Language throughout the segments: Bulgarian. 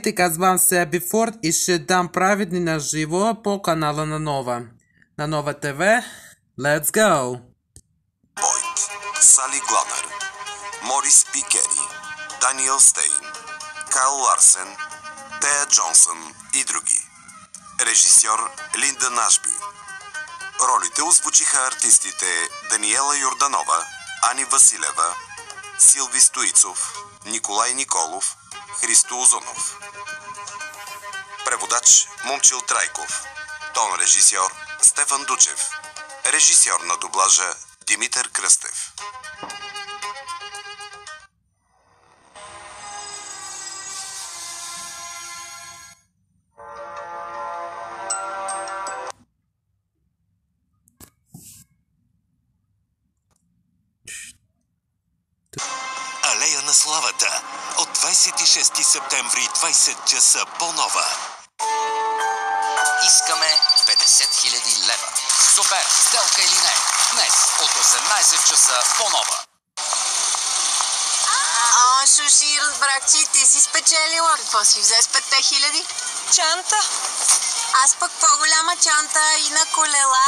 Здравейте, казвам се Абифорд и ще дам праведни на живо по канала на Нова. На Нова ТВ, let's go! Бойт, Сали Гланър, Морис Пикери, Даниел Стейн, Кайл Ларсен, Тея Джонсън и други. Режисьор Линда Нашби. Ролите озвучиха артистите Даниела Йорданова, Ани Василева, Силви Стоицов, Николай Николов, Христо Озунов. Преводач Момчил Трайков. Тон режисьор Стефан Дучев. Режисьор на дублажа Димитър Кръстев. Алея на славата от 26 септември 20 часа по Нова. Искаме 50 000 лева. Супер! Сделка или не? Днес от 18 часа по Нова. Шуши, разбрах, че ти си спечелила. Какво си взе с 5 000? Чанта. Аз пък по-голяма чанта и на колела.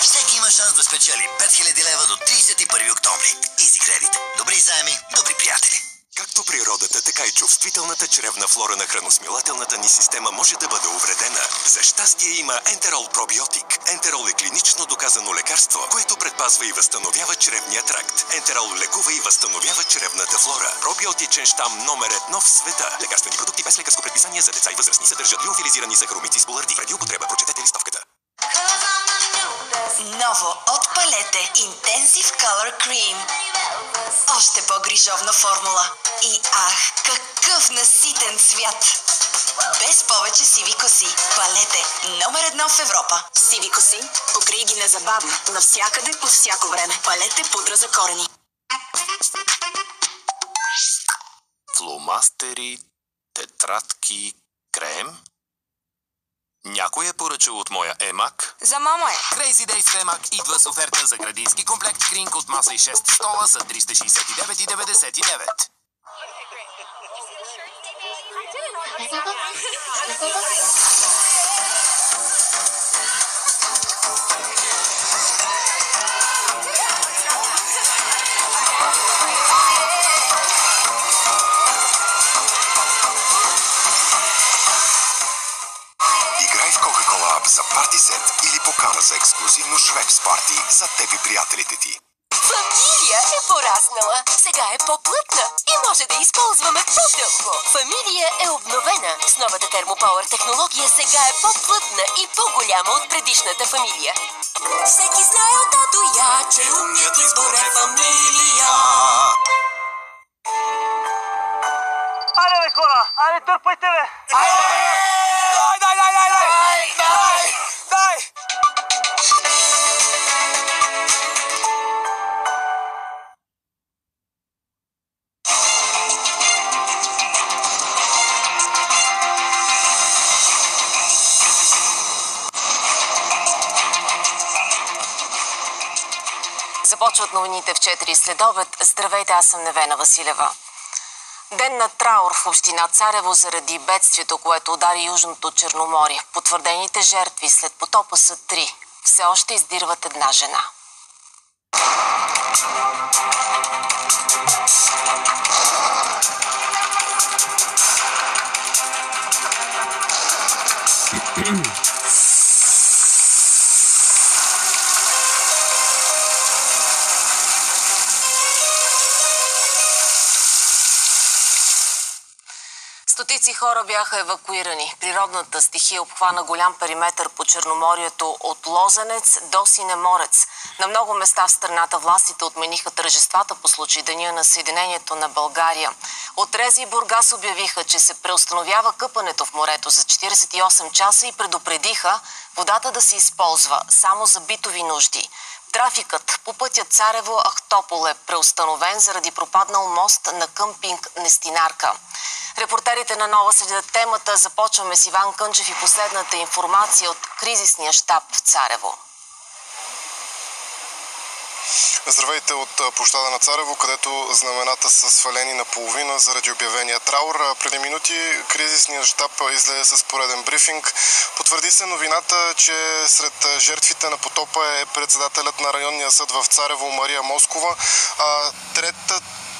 Всеки има шанс да спечели 5000 лева до 31 октомври. Изи кредит. Добри заеми, добри приятели. Както природата, така и чувствителната чревна флора на храносмилателната ни система може да бъде увредена. За щастие има Ентерол пробиотик. Ентерол е клинично доказано лекарство, което предпазва и възстановява чревния тракт. Ентерол лекува и възстановява чревната флора. Пробиотичен щам номер 1 в света. Лекарствени продукти без лекарско предписание за деца и възрастни съдържат лиофилизирани сахаромици с поларди. Преди употреба прочетете листовката. Ново от Палете Intensive Color Cream. Още по-грижовна формула. И какъв наситен цвят! Без повече сиви коси. Палете. Номер 1 в Европа. Сиви коси? Покрий ги незабавно. Навсякъде, по всяко време. Палете пудра за корени. Фломастери, тетрадки, крем. Някой е поръчал от моя Емак? За мама е. Crazy Days в Емак идва с оферта за градински комплект кринг от маса и 6 стола за 369,99. Играй в Coca-Cola App за парти сет или покана за ексклюзивно Швепс парти за теб и приятелите ти. Фамилия е пораснала. Сега е по-плътна и може да използваме по-дълго. Фамилия е обновена. С новата термопауър технология сега е по-плътна и по-голяма от предишната фамилия. Всеки знае от А до Я, че умният избор е фамилия. Айде бе хора, айде търпайте бе! Дай! Започват новините в 4 следобед. Здравейте, аз съм Невена Василева. Ден на траур в община Царево заради бедствието, което удари Южното Черноморие. Потвърдените жертви след потопа са 3. Все още издирват една жена. Стотици хора бяха евакуирани. Природната стихия обхвана голям периметър по Черноморието от Лозенец до Синеморец. На много места в страната властите отмениха тържествата по случай Деня на Съединението на България. От Рези и Бургас обявиха, че се преустановява къпането в морето за 48 часа и предупредиха водата да се използва само за битови нужди. Трафикът по пътя Царево-Ахтопол е преустановен заради пропаднал мост на къмпинг Нестинарка. Репортерите на Нова следят темата. Започваме с Иван Кънчев и последната информация от кризисния щаб в Царево. Здравейте от площада на Царево, където знамената са свалени наполовина заради обявения траур. Преди минути кризисният щаб излезе с пореден брифинг. Потвърди се новината, че сред жертвите на потопа е председателят на районния съд в Царево Мария Москова.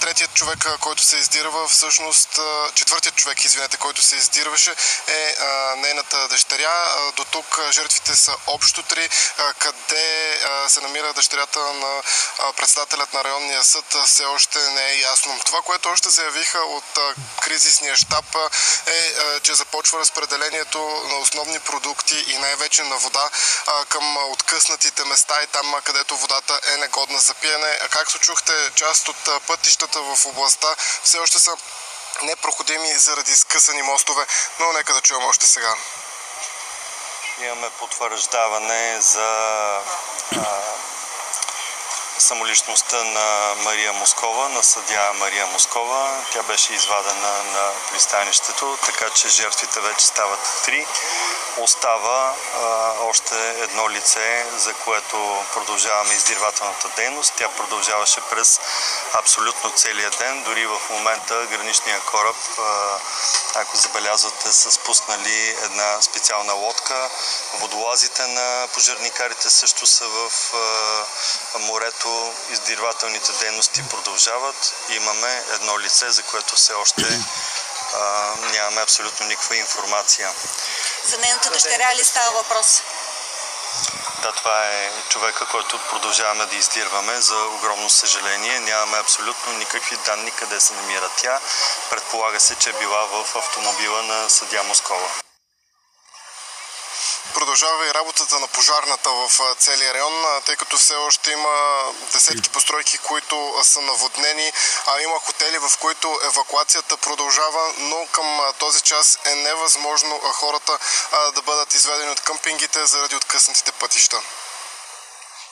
Третият човек, който се издирва, всъщност четвъртият човек, който се издирваше, е нейната дъщеря. До тук жертвите са общо 3. Къде се намира дъщерята на председателят на районния съд, все още не е ясно. Това, което още заявиха от кризисния щаб, е, че започва разпределението на основни продукти и най-вече на вода към откъснатите места и там, където водата е негодна за пиене. Както чухте, част от пътищата в областта все още са непроходими заради скъсани мостове, но нека да чуем още сега. Имаме потвърждаване за самоличността на Мария Москова, на съдия Мария Москова. Тя беше извадена на пристанището, така че жертвите вече стават 3. Остава още едно лице, за което продължаваме издирвателната дейност. Тя продължаваше през абсолютно целия ден. Дори в момента граничния кораб, ако забелязвате, са спуснали една специална лодка. Водолазите на пожарникарите също са в морето. Издирвателните дейности продължават. Имаме едно лице, за което все още нямаме абсолютно никаква информация. За нейната дъщеря ли става въпрос? Да, това е човека, който продължаваме да издирваме. За огромно съжаление нямаме абсолютно никакви данни къде се намира тя. Предполага се, че е била в автомобила на съдия Москова. Продължава и работата на пожарната в целия район, тъй като все още има десетки постройки, които са наводнени, а има хотели, в които евакуацията продължава, но към този час е невъзможно хората да бъдат изведени от къмпингите заради откъснатите пътища.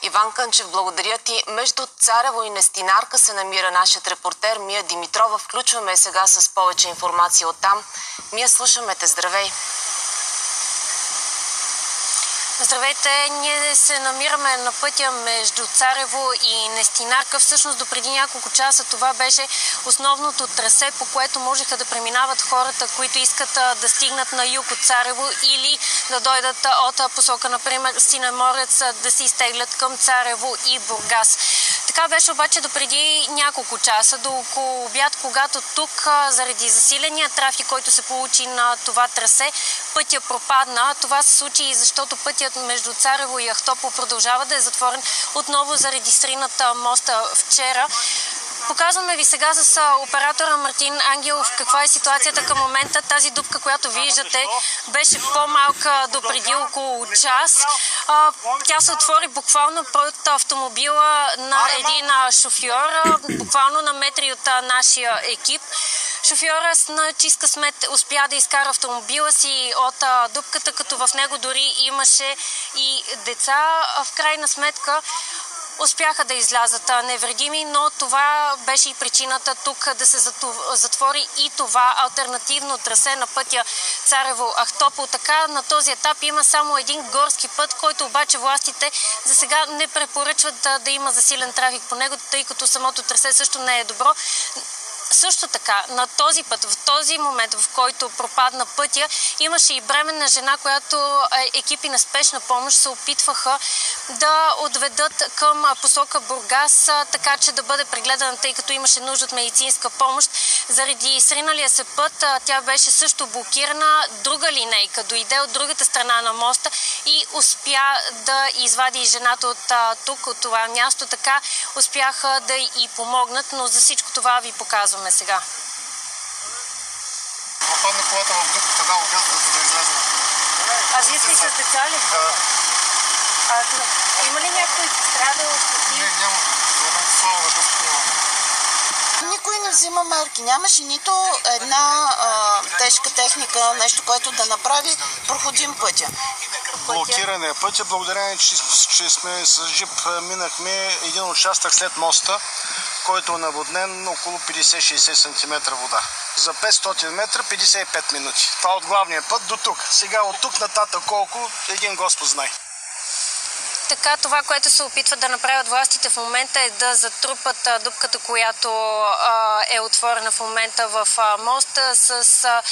Иван Кънчев, благодаря ти. Между Царево и Нестинарка се намира нашият репортер Мия Димитрова. Включваме сега с повече информация оттам. Мия, слушаме те. Здравей! Здравейте, ние се намираме на пътя между Царево и Нестинарка. Всъщност до преди няколко часа това беше основното трасе, по което можеха да преминават хората, които искат да стигнат на юг от Царево или да дойдат от посока, например, Синеморец, да се изтеглят към Царево и Бургас. Така беше обаче до преди няколко часа, до около обяд, когато тук заради засиления трафик, който се получи на това трасе, пътя пропадна. Това се случи и защото пътят между Царево и Ахтопол продължава да е затворен отново заради срината моста вчера. Показваме ви сега с оператора Мартин Ангелов каква е ситуацията към момента. Тази дупка, която виждате, беше по-малка до преди около час. Тя се отвори буквално пред автомобила на един шофьор, буквално на метри от нашия екип. Шофьора на чист късмет успя да изкара автомобила си от дупката, като в него дори имаше и деца. В крайна сметка успяха да излязат невредими, но това беше и причината тук да се затвори и това алтернативно трасе на пътя Царево-Ахтопол. Така на този етап има само един горски път, който обаче властите за сега не препоръчват да има засилен трафик по него, тъй като самото трасе също не е добро. Също така, на този път, в този момент, в който пропадна пътя, имаше и бременна жена, която екипи на спешна помощ се опитваха да отведат към посока Бургас, така че да бъде прегледана, тъй като имаше нужда от медицинска помощ. Заради сриналия се път, тя беше също блокирана. Друга линейка дойде от другата страна на моста и успя да извади жената от тук, от това място. Така успяха да й помогнат, но за всичко това ви показваме сега. Пропадна колата в дупката, да, обязано да излезе. А вие сте с деца ли? Да. Има ли някой пострадал? Не, няма. За момента слава дупка. Никой не взима мерки. Нямаше нито една тежка техника, нещо, което да направи проходим пътя. Блокиране е пътя. Благодарение, че сме с джип минахме един участък след моста, който е наводнен около 50-60 см вода. За 500 метра 55 минути. Това от главния път до тук. Сега от тук нататък колко, един Господ знае. така това, което се опитват да направят властите в момента е да затрупат дупката, която е отворена в момента в моста с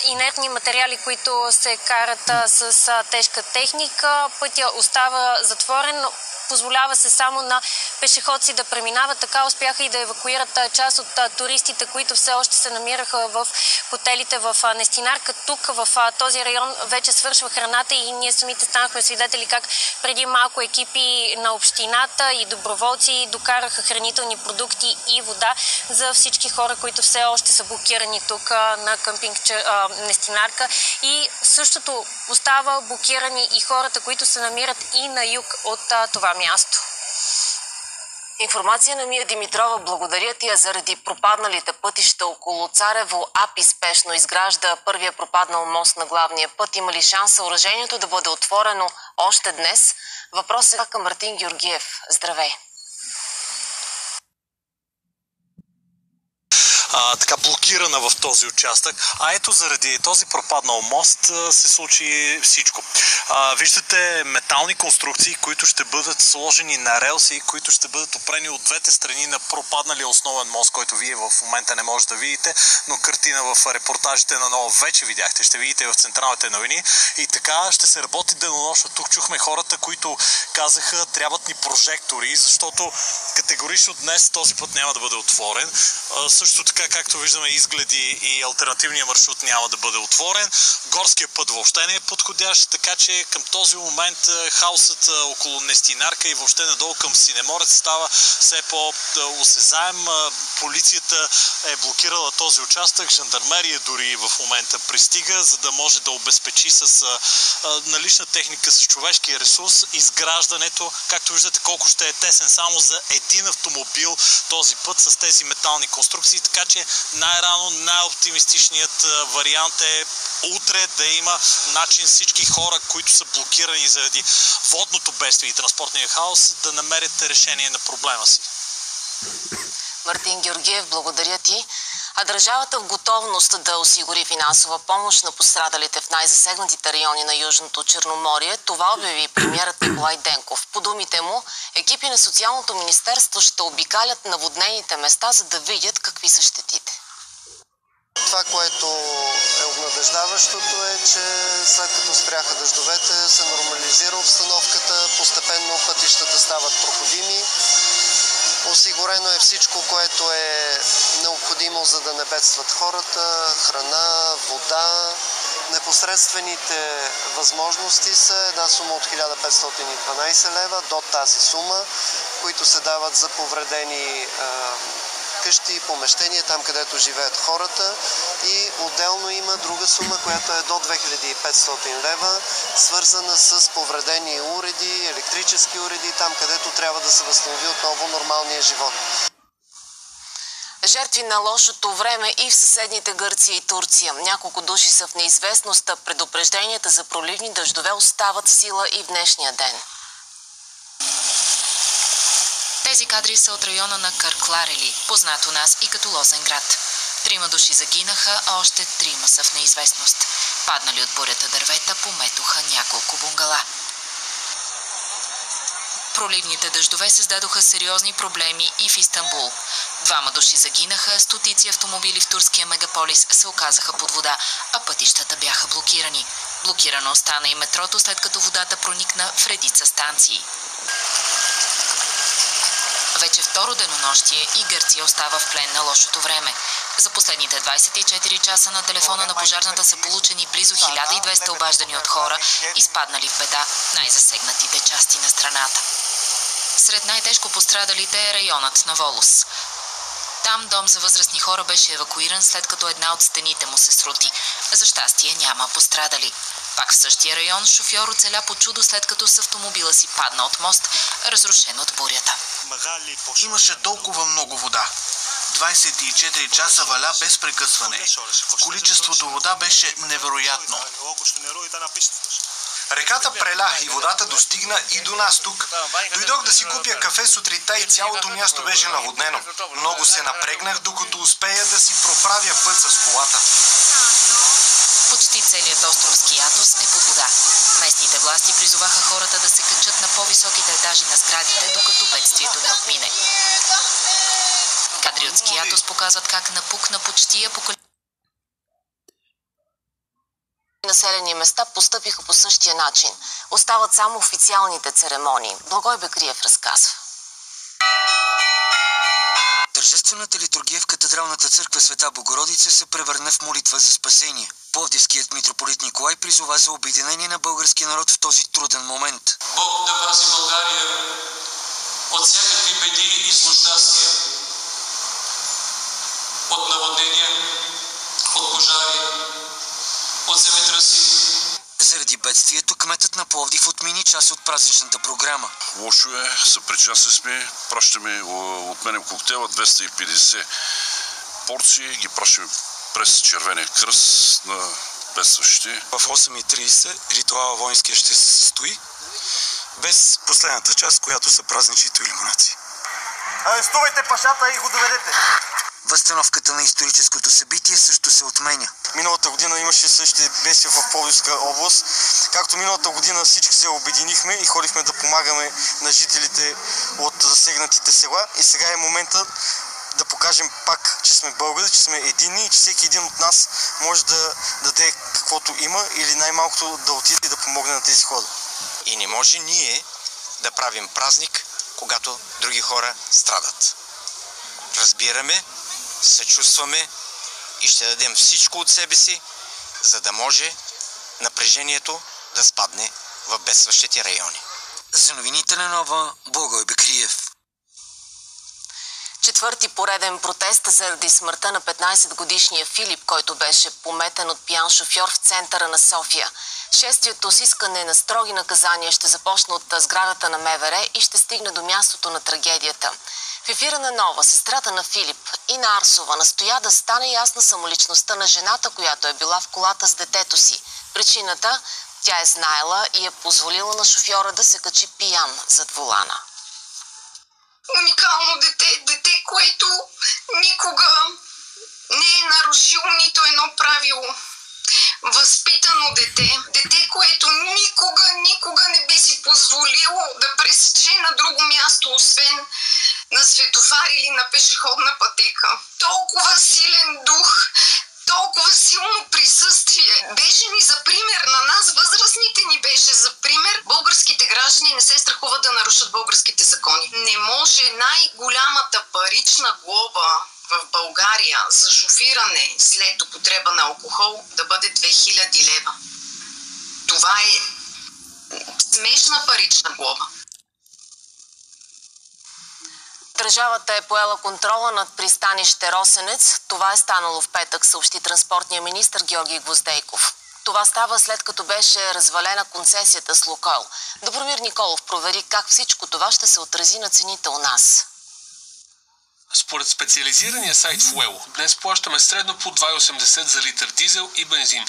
инертни материали, които се карат с тежка техника. Пътя остава затворен. Позволява се само на пешеходци да преминават. Така успяха и да евакуират част от туристите, които все още се намираха в хотелите в Нестинарка. Тук в този район вече свършва храната и ние самите станахме свидетели как преди малко екипи на общината и доброволци докараха хранителни продукти и вода за всички хора, които все още са блокирани тук на къмпинг Нестинарка. И същото остава блокирани и хората, които се намират и на юг от това място. Информация на Мия Димитрова. Благодаря ти. Заради пропадналите пътища около Царево, АПИ спешно изгражда първия пропаднал мост на главния път. Има ли шанс съоръжението да бъде отворено още днес? Въпросът е към Мартин Георгиев. Здравей! Така блокирана в този участък. Ето заради този пропаднал мост се случи всичко. Виждате метални конструкции, които ще бъдат сложени на релси, които ще бъдат опрени от двете страни на пропадналия основен мост, който вие в момента не можете да видите, но картина в репортажите на Нова вече видяхте. Ще видите в централните новини. И така ще се работи денонощно. Тук чухме хората, които казаха, трябват ни прожектори, защото категорично днес този път няма да бъде отворен. Също така, както виждаме, изгледи и алтернативния маршрут няма да бъде отворен. Горския път въобще не е подходящ, така че към този момент хаосът около Нестинарка и въобще надолу към Синеморец става все по-осезаем. Полицията е блокирала този участък, жандармерия дори в момента пристига, за да може да обезпечи с налична техника, с човешкия ресурс изграждането. Както виждате колко ще е тесен само за един автомобил този път с тези метални конструкции, така че най-рано най-оптимистичният вариант е утре да има начин всички хора, които са блокирани заради водното бедствие и транспортния хаос, да намерят решение на проблема си. Мартин Георгиев, благодаря ти. А държавата в готовност да осигури финансова помощ на пострадалите в най-засегнатите райони на Южното Черноморие. Това обяви премиерът Николай Денков. По думите му, екипи на Социалното министерство ще обикалят наводнените места, за да видят какви са щетите. Това, което е обнадеждаващото е, че след като спряха дъждовете, се нормализира обстановката, постепенно пътищата стават проходими. Осигурено е всичко, което е необходимо, за да не бедстват хората, храна, вода. Непосредствените възможности са една сума от 1512 лева до тази сума, които се дават за повредени къщи, помещения, там където живеят хората, и отделно има друга сума, която е до 2500 лева, свързана с повредени уреди, електрически уреди, там където трябва да се възстанови отново нормалния живот. Жертви на лошото време и в съседните Гърция и Турция. Няколко души са в неизвестност. Предупрежденията за проливни дъждове остават в сила и в днешния ден. Тези кадри са от района на Къркларели, познат у нас и като Лозенград. 3 души загинаха, а още 3 са в неизвестност. Паднали от бурята дървета пометоха няколко бунгала. Проливните дъждове създадоха сериозни проблеми и в Истанбул. 2 души загинаха, стотици автомобили в турския мегаполис се оказаха под вода, а пътищата бяха блокирани. Блокирано остана и метрото, след като водата проникна в редица станции. Вече второ денонощие и Гърция остава в плен на лошото време. За последните 24 часа на телефона на пожарната са получени близо 1200 обаждани от хора, изпаднали в беда в най-засегнатите части на страната. Сред най-тежко пострадалите е районът на Волос. Там дом за възрастни хора беше евакуиран, след като една от стените му се срути. За щастие няма пострадали. Пак в същия район шофьор оцеля по чудо, след като с автомобила си падна от мост, разрушен от бурята. Имаше толкова много вода. 24 часа валя без прекъсване. Количеството вода беше невероятно. Реката преля и водата достигна и до нас тук. Дойдох да си купя кафе сутринта и цялото място беше наводнено. Много се напрегнах, докато успея да си проправя път с колата. Почти Почти целият остров Скиатос е под вода. Местните власти призоваха хората да се качат на по-високите етажи на сградите, докато бедствието не отмине. Кадри от Скиатос показват как напукна почти апокалипсисен населени места постъпиха по същия начин. Остават само официалните церемонии. Благой Бекриев разказва. Тържествената литургия в катедралната църква Света Богородица се превърна в молитва за спасение. Пловдивският митрополит Николай призова за обединение на българския народ в този труден момент. Бог да пази България от всякакви беди и злощастия, от наводнения, от пожари, от земетраси. Заради бедствието, кметът на Пловдив отмени част от празничната програма. Лошо е, съпричастни сме, пращаме, отменем коктейла 250 порции, ги пращаме през Червения кръст на бедстващите. В 8:30 ритуала воинския ще се състои, без последната част, която са празничните илюминации. Арестувайте пашата и го доведете! Възстановката на историческото събитие също се отменя. Миналата година имаше същите бедствия в Пловдивска област. Както миналата година всички се обединихме и ходихме да помагаме на жителите от засегнатите села. И сега е момента да покажем пак, че сме българи, че сме единни и че всеки един от нас може да даде каквото има или най-малкото да отиде и да помогне на тези хора. И не може ние да правим празник, когато други хора страдат. Разбираме, съчувстваме и ще дадем всичко от себе си, за да може напрежението да спадне в бедстващите райони. За новините на Нова, Благой Бекриев. Четвърти пореден протест заради смъртта на 15-годишния Филип, който беше пометен от пиян шофьор в центъра на София. Шествието с искане на строги наказания ще започне от сградата на МВР и ще стигне до мястото на трагедията. В ефира на Нова, сестрата на Филип, Ина Арсова, настоя да стане ясна самоличността на жената, която е била в колата с детето си. Причината – тя е знаела и е позволила на шофьора да се качи пиян зад волана. Уникално дете, което никога не е нарушило нито едно правило. Възпитано дете, което никога не би си позволило да пресече на друго място, освен на светофар или на пешеходна пътека. Толкова силен дух, толкова силно присъствие. Беше ни за пример на нас, възрастните ни беше за пример. Българските граждани не се страхуват да нарушат българските закони. Не може най-голямата парична глоба в България за шофиране след употреба на алкохол да бъде 2000 лева. Това е смешна парична глоба. Държавата е поела контрола над пристанище Росенец. Това е станало в петък, съобщи транспортния министър Георги Гвоздейков. Това става след като беше развалена концесията с Лукойл. Добромир Николов провери как всичко това ще се отрази на цените у нас. Според специализирания сайт Fuel, днес плащаме средно по 2,80 за литър дизел и бензин.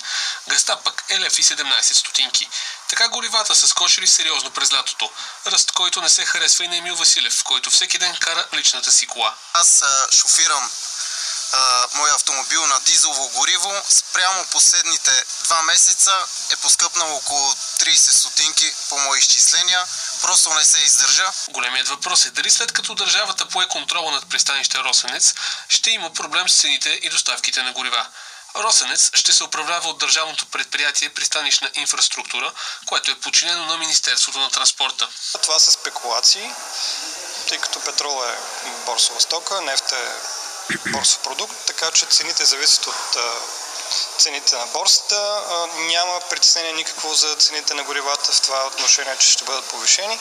Газта пък е 1,17 лв. Така горивата са скочили сериозно през лятото. Ръст, който не се харесва и на Емил Василев, който всеки ден кара личната си кола. Аз шофирам моя автомобил на дизелово гориво. Спрямо последните 2 месеца е поскъпнало около 30 стотинки по мои изчисления. Просто не се издържа. Големият въпрос е дали след като държавата пое контрола над пристанище Росенец, ще има проблем с цените и доставките на горива. Росенец ще се управлява от държавното предприятие Пристанищна инфраструктура, което е подчинено на Министерството на транспорта. Това са спекулации, тъй като петрол е борсова стока, нефт е борсов продукт, така че цените зависят от цените на борсата. Няма притеснение никакво за цените на горивата в това отношение, че ще бъдат повишени.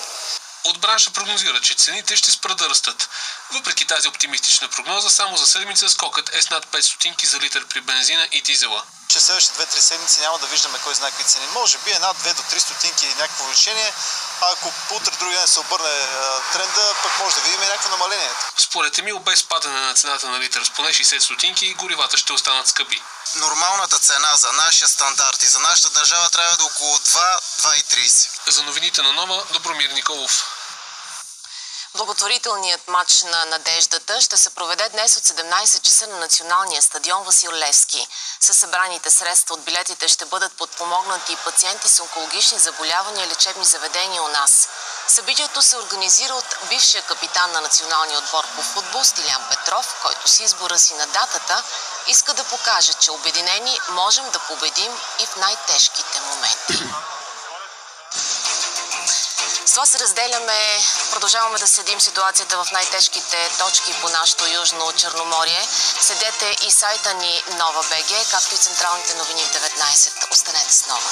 От бранша прогнозира, че цените ще спрат да растат. Въпреки тази оптимистична прогноза, само за седмица скокът е с над 5 стотинки за литър при бензина и дизела. Че следващите 2-3 седмици няма да виждаме кой знае какви цени. Може би над 2 до 3 стотинки някакво увеличение. Ако утре други ден се обърне тренда, пък може да видим някакво намаление. Според Емил, без падане на цената на литър с поне 60 стотинки, горивата ще останат скъпи. Нормалната цена за нашия стандарт и за нашата държава трябва да е около 2,30. За новините на Нова, Добромир Николов. Благотворителният матч на надеждата ще се проведе днес от 17 часа на националния стадион Васил Левски. Със събраните средства от билетите ще бъдат подпомогнати и пациенти с онкологични заболявания и лечебни заведения у нас. Събитието се организира от бившия капитан на националния отбор по футбол Стилян Петров, който с избора си на датата иска да покаже, че обединени можем да победим и в най-тежките моменти. С това се разделяме, продължаваме да следим ситуацията в най-тежките точки по нашето Южно Черноморие. Следете и сайта ни Нова БГ, както и централните новини в 19. Останете с Нова.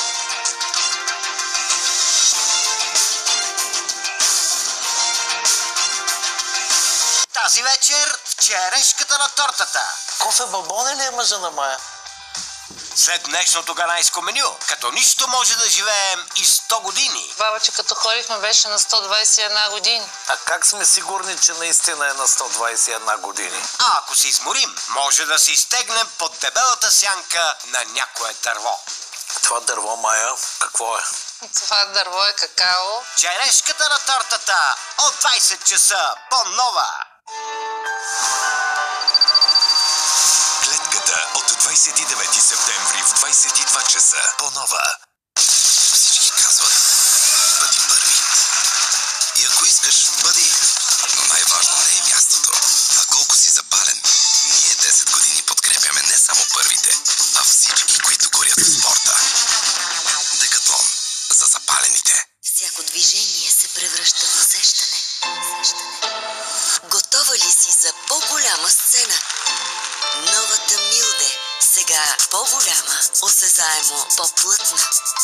Тази вечер в черешката на тортата. Кофе Балбоне ли е мъжа на Мая? След днешното ганайско меню, като нищо може да живеем и 100 години. Баба, че като ходихме беше на 121 години. А как сме сигурни, че наистина е на 121 години? А ако се изморим, може да се изтегнем под дебелата сянка на някое дърво. Това дърво, Мая, какво е? Това дърво е какао. Черешката на тортата от 20 часа по Нова. Клетката от 29 септември в 22 часа по Нова. Всички казват, бъди първи. И ако искаш, бъди. Но най-важно не е мястото, а колко си запален. Ние 10 години подкрепяме не само първите, а всички, които горят в спорта. Декатлон. За запалените. Всяко движение се превръща в усещане. Готова ли си за по-голяма сцена? Новата Милде. Сега по-голяма, осезаемо по-плътна,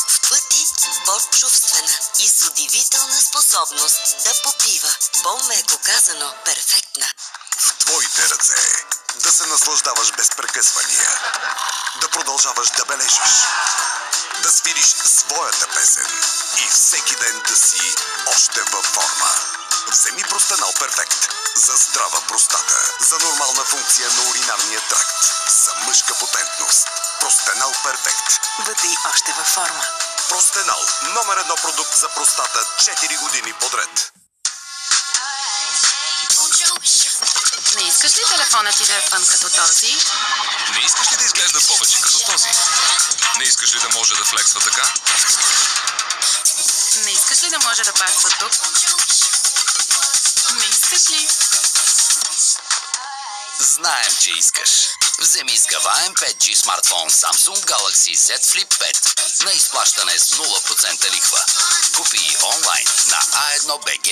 в пъти по-чувствена и с удивителна способност да попива. По-меко казано, перфектна. В твоите ръце да се наслаждаваш без прекъсвания. Да продължаваш да бележиш. Да свириш своята песен. И всеки ден да си още във форма. Вземи Простенал Перфект. За здрава простата. За нормална функция на уринарния тракт. За мъжка потентност. Простенал Перфект. Бъди още във форма. Простенал. Номер 1 продукт за простата 4 години подред. Не искаш ли телефонът ти да е фън като този? Не искаш ли да изглежда повече като този? Не искаш ли да може да флексва така? Не искаш ли да може да пасва тук? Не искаш ли? Знаем, че искаш. Вземи изгъваем 5G смартфон Samsung Galaxy Z Flip 5 на изплащане с 0% лихва. Купи онлайн на A1BG.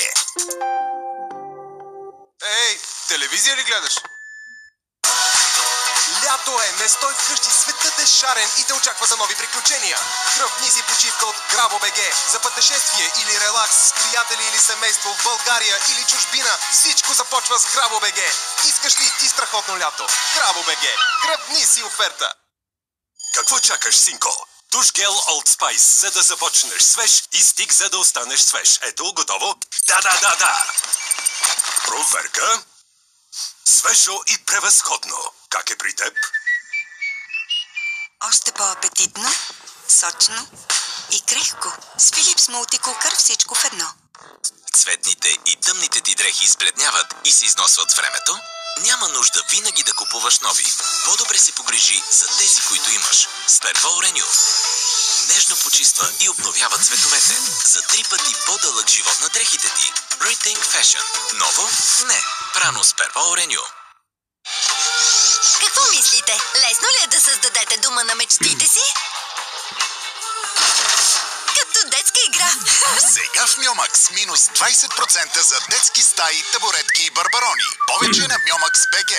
Ей, телевизия ли гледаш? Лято е, не стой вкъщи, светът е шарен и те очаква за нови приключения. Хръпни си почивка от Грабо.бг за пътешествие или релакс с приятели или семейство в България или чужбина. Всичко започва с Грабо.бг. Искаш ли и ти страхотно лято? Грабо.бг. Хръпни си оферта. Какво чакаш, синко? Туш гел Old Spice, за да започнеш свеж и стик, за да останеш свеж. Ето, готово? Да. Проверка. Свежо и превъзходно. Как е при теб? Още по-апетитно, сочно и крехко. С Philips Multicolor всичко в едно. Цветните и тъмните ти дрехи избледняват и се износват с времето? Няма нужда винаги да купуваш нови. По-добре се погрижи за тези, които имаш. С Perwoll Renew. Нежно почиства и обновява цветовете. За 3 пъти по-дълъг живот на дрехите ти. Rethink Fashion. Ново? Не. Прано с Perwoll Renew. Какво мислите? Лесно ли е да създадете дома на мечтите си? Като детска игра. Сега в Мьомакс минус 20% за детски стаи, табуретки и барбарони. Повече на Мьомакс.бг.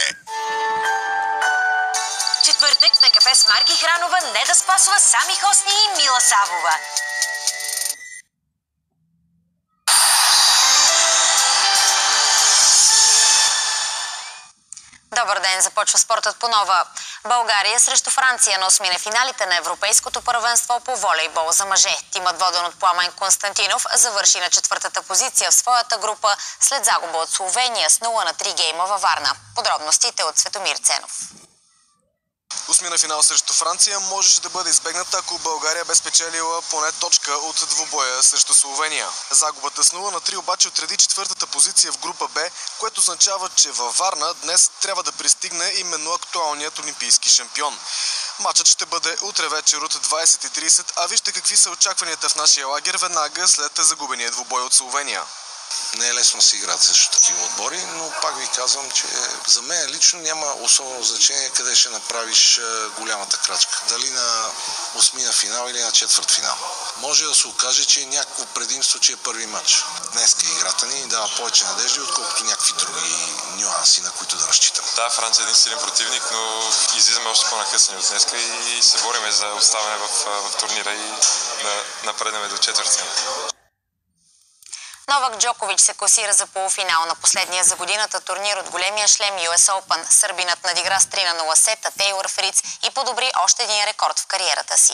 Четвъртък на кафе с Марги Хранова не да спасва Сами Хосни и Мила Савова. Добър ден, започва спортът по Нова. България срещу Франция на осмина финалите на Европейското първенство по волейбол за мъже. Тимът, воден от Пламен Константинов, завърши на 4-та позиция в своята група след загуба от Словения с 0-3 гейма във Варна. Подробностите от Светомир Ценов. Осмина финал срещу Франция можеше да бъде избегната, ако България бе спечелила поне точка от двубоя срещу Словения. Загубата с 0-3 обаче отреди четвъртата позиция в група Б, което означава, че във Варна днес трябва да пристигне именно актуалният олимпийски шампион. Матчът ще бъде утре вечер от 20:30, а вижте какви са очакванията в нашия лагер веднага след загубения двубой от Словения. Не е лесно си играят също такива отбори, но пак ви казвам, че за мен лично няма особено значение къде ще направиш голямата крачка. Дали на осмина финал или на четвърт финал. Може да се окаже, че е някакво предимство, че е първи матч. Днеска играта ни дава повече надежди, отколкото някакви други нюанси, на които да разчитам. Да, Франция е един силен противник, но излизаме още по-накъсани от днеска и се бориме за оставане в турнира и да напреднем до четвъртия. Новак Джокович се класира за полуфинал на последния за годината турнир от големия шлем US Open. Сърбинът надигра с 3-0 сета Тейлор Фриц и подобри още един рекорд в кариерата си.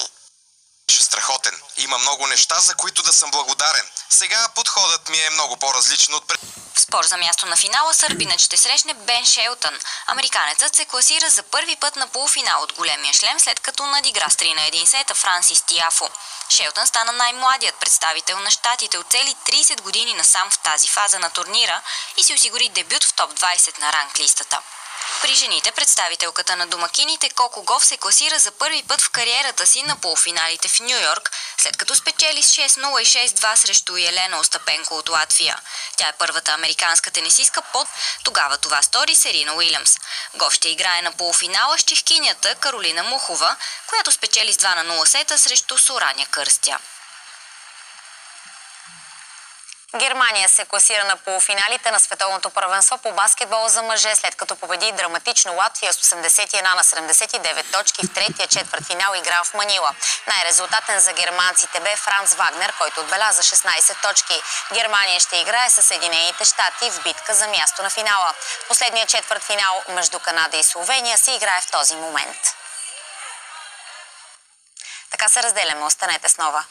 Страхотен. Има много неща, за които да съм благодарен. Сега подходът ми е много по-различен от пред... В спор за място на финала сърбинът ще срещне Бен Шелтън. Американецът се класира за първи път на полуфинал от големия шлем, след като надигра с 3-1 сета Франсис Тиафо. Шелтън стана най-младият представител на щатите от цели 30 години насам в тази фаза на турнира и си осигури дебют в топ 20 на ранглистата. При жените представителката на домакините Коко Гов се класира за първи път в кариерата си на полуфиналите в Ню Йорк, след като спечели с 6-0 и 6-2 срещу Елена Остапенко от Латвия. Тя е първата американска тенисистка под тогава това стори Серина Уилямс. Гов ще играе на полуфинала с чехкинята Каролина Мухова, която спечели с 2-0 сета срещу Сораня Кърстя. Германия се класира на полуфиналите на световното първенство по баскетбол за мъже, след като победи драматично Латвия с 81-79 точки в третия четвъртфинал игра в Манила. Най-резултатен за германците бе Франц Вагнер, който отбеляза 16 точки. Германия ще играе с Съединените щати в битка за място на финала. Последният четвъртфинал между Канада и Словения се играе в този момент. Така се разделяме. Останете с Нова.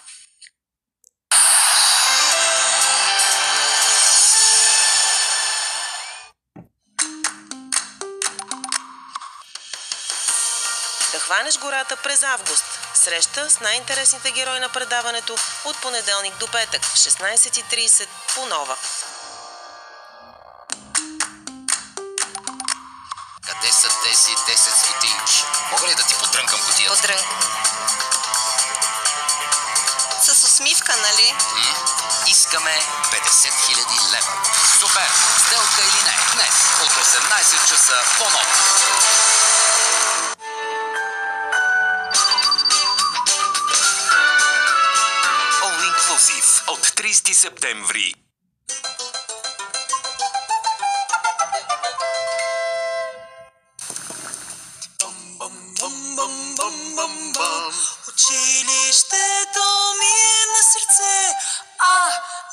Да хванеш гората през август. Среща с най-интересните герои на предаването от понеделник до петък в 16:30 по Нова. Къде са тези 10 стотинки? Мога ли да ти подрънкам кутията? Подрънкам. С усмивка, нали? Искаме 50 000 лева. Супер! Сделка или не? Днес от 18 часа по Нова. От 30 септември. Училището ми е на сърце,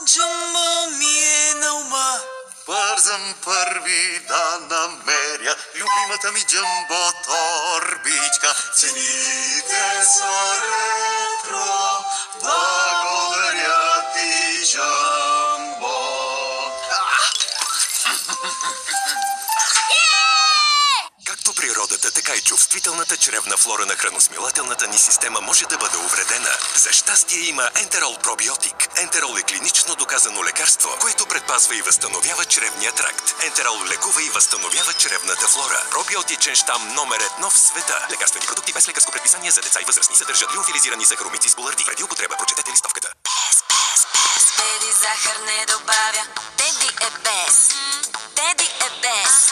джумбо ми е на ума. Бързам първи да намеря любимата ми джамбо торбичка. Цените са ретро, благодаря ти, джамбо. Както природата, така и чувствителната чревна флора на храносмилателната ни система може да бъде увредена. За щастие има Ентерол пробиотик. Ентерол е клинично доказано лекарство, което предпазва и възстановява чревния тракт. Ентерол лекува и възстановява чревната флора. Пробиотичен щам номер 1 в света. Лекарствени продукти без лекарско предписание за деца и възрастни съдържат лиофилизирани сахаромици с буларди. Преди употреба прочетете листовката. Теди захар не добавя, Теди е без. Теди е без.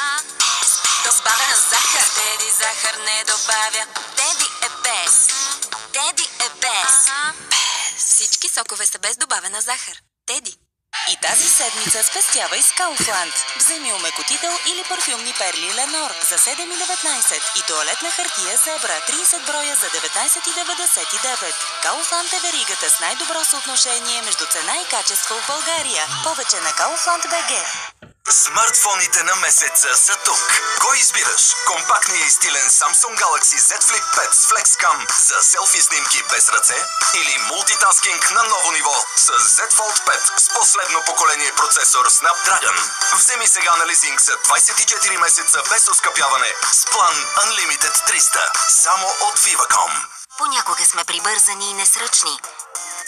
Добавена захар. Теди захар не добавя, Теди е без. Теди е без. Всички сокове са без добавена захар. Теди. И тази седмица спестявай с Kaufland. Вземи омекотител или парфюмни перли Ленор за 7,19 и тоалетна хартия Зебра 30 броя за 19,99. Kaufland е веригата с най-добро съотношение между цена и качество в България. Повече на Kaufland.bg. Смартфоните на месеца са тук. Кой избираш? Компактния и стилен Samsung Galaxy Z Flip 5 с FlexCam за селфи снимки без ръце? Или мултитаскинг на ново ниво с Z Fold 5 с последно поколение процесор Snapdragon? Вземи сега на лизинг за 24 месеца без оскъпяване с план Unlimited 300. Само от Viva.com. Понякога сме прибързани и несръчни.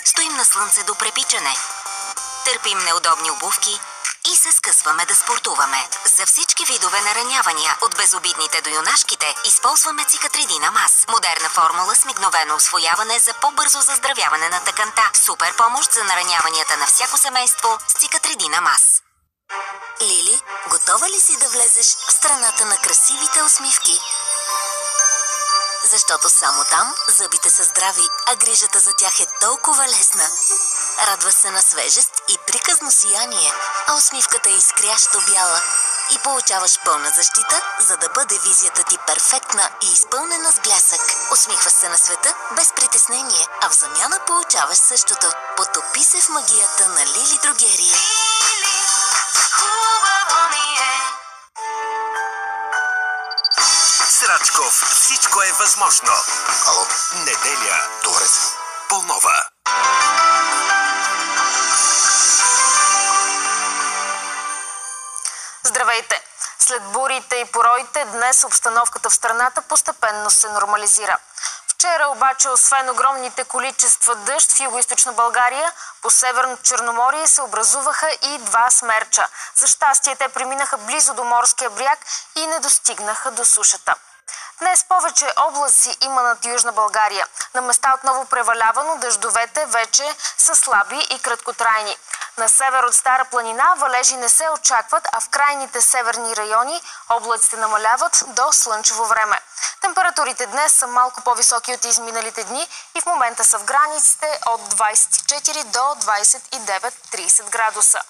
Стоим на слънце до препичане. Търпим неудобни обувки и се скъсваме да спортуваме. За всички видове наранявания, от безобидните до юнашките, използваме Цикатридина Мас. Модерна формула с мигновено усвояване за по-бързо заздравяване на тъканта. Супер помощ за нараняванията на всяко семейство с Цикатридина Мас. Лили, готова ли си да влезеш в страната на красивите усмивки? Защото само там зъбите са здрави, а грижата за тях е толкова лесна. Радва се на свежест и приказно сияние, а усмивката е изкрящо бяла. И получаваш пълна защита, за да бъде визията ти перфектна и изпълнена с блясък. Усмихваш се на света без притеснение, а в замяна получаваш същото. Потопи се в магията на Лили Дрогерия. Хубаво ми е. С Рачков всичко е възможно. Ало? Неделя. Добре се. Полнова. Здравейте! След бурите и пороите, днес обстановката в страната постепенно се нормализира. Вчера обаче, освен огромните количества дъжд в югоизточна България, по Северното Черноморие се образуваха и два смерча. За щастие те преминаха близо до морския бряг и не достигнаха до сушата. Днес повече облаци има над Южна България. На места отново превалява, но дъждовете вече са слаби и краткотрайни. На север от Стара планина валежи не се очакват, а в крайните северни райони облаците намаляват до слънчево време. Температурите днес са малко по-високи от изминалите дни и в момента са в границите от 24 до 29-30 градуса.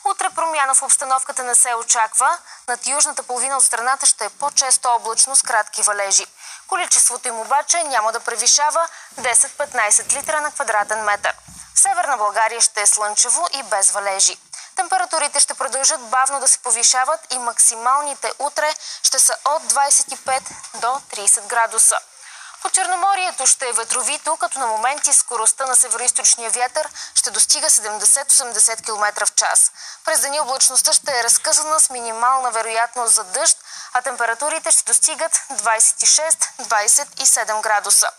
Утре промяна в обстановката не се очаква. Над южната половина от страната ще е по-често облачно с кратки валежи. Количеството им обаче няма да превишава 10-15 литра на квадратен метър. В Северна България ще е слънчево и без валежи. Температурите ще продължат бавно да се повишават и максималните утре ще са от 25 до 30 градуса. По Черноморието ще е ветровито, като на моменти скоростта на североизточния вятър ще достига 70-80 км в час. През деня облачността ще е разкъсана с минимална вероятност за дъжд, а температурите ще достигат 26-27 градуса.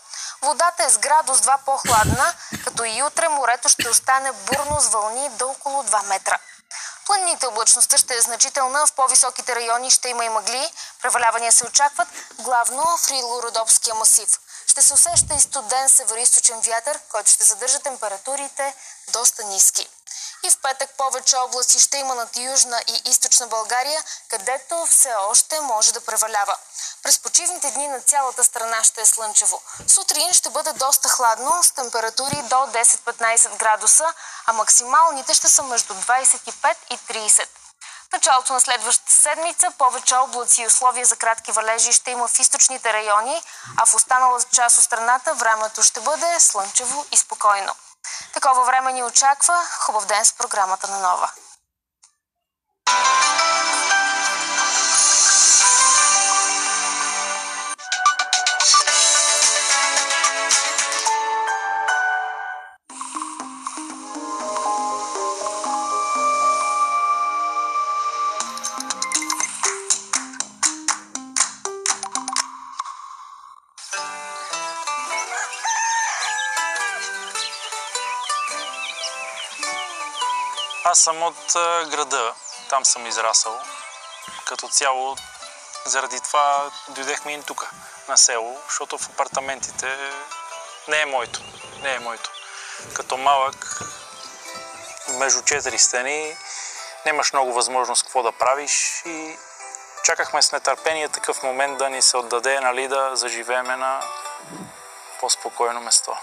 Водата е с градус 2 по-хладна, като и утре морето ще остане бурно с вълни до около 2 метра. Планините облачността ще е значителна, в по-високите райони ще има и мъгли. Превалявания се очакват главно в Рило-Родопския масив. Ще се усеща и студен североизточен вятър, който ще задържа температурите доста ниски. И в петък повече области ще има над Южна и Източна България, където все още може да превалява. През почивните дни на цялата страна ще е слънчево. Сутрин ще бъде доста хладно, с температури до 10-15 градуса, а максималните ще са между 25 и 30. В началото на следващата седмица повече облаци и условия за кратки валежи ще има в източните райони, а в останалата част от страната времето ще бъде слънчево и спокойно. Такова време ни очаква. Хубав ден с програмата на Нова. Аз съм от града, там съм израсъл. Като цяло, заради това дойдехме и тук, на село, защото в апартаментите не е моето. Като малък, между 4 стени, нямаш много възможност какво да правиш и чакахме с нетърпение такъв момент да ни се отдаде, нали, да заживееме на по-спокойно место.